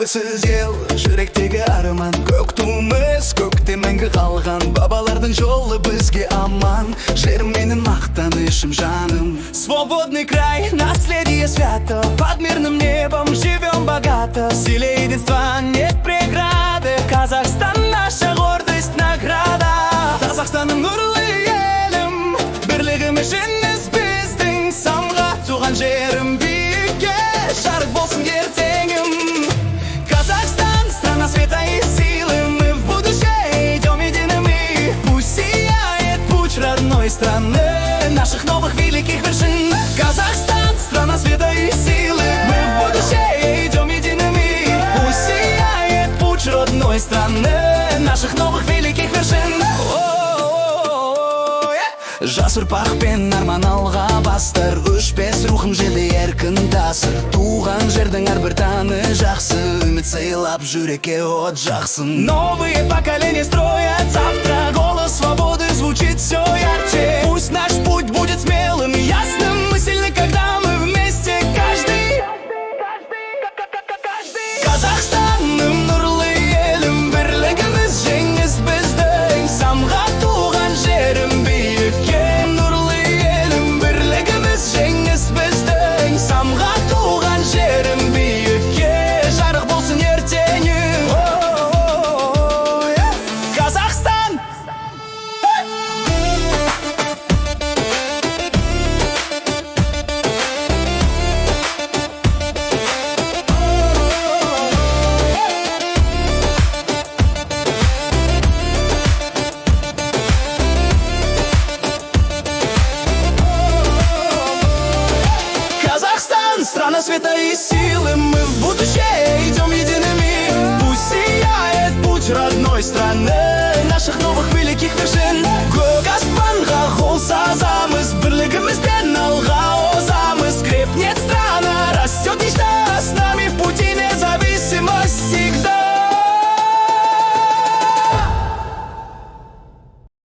Абайсыз ел, жүректегі арман. Көк туымыз көкте мәңгі қалған. Бабалардың жолы бізге аман. Жерім менің мақтанышым, жаным. Свободный край, наследие свято. Под мирным небом живем богато. В силе единства нет преграды. Казахстан наша гордость, награда. Казахстаным нұрлы елім, бірлігіміз жеңіс біздің. Самға туған жерім биікке, жарық болсын ертеңім. Казахстан, страна света и силы. Мы в будущее идем едиными. Пусть сияет путь родной страны, наших новых великих вершин. Казахстан, страна света и силы. Мы в будущее идем едиными. Пусть сияет путь родной страны, наших новых великих вершин. Жас ұрпақпен арман алға бастар. Өшпес рухым желде еркін тасыр. Туған жердің әрбір таны жақсы. Үміт сыйлап жүрекке от жақсын. Новые поколения строят завтра. Голос свободы звучит все ярче.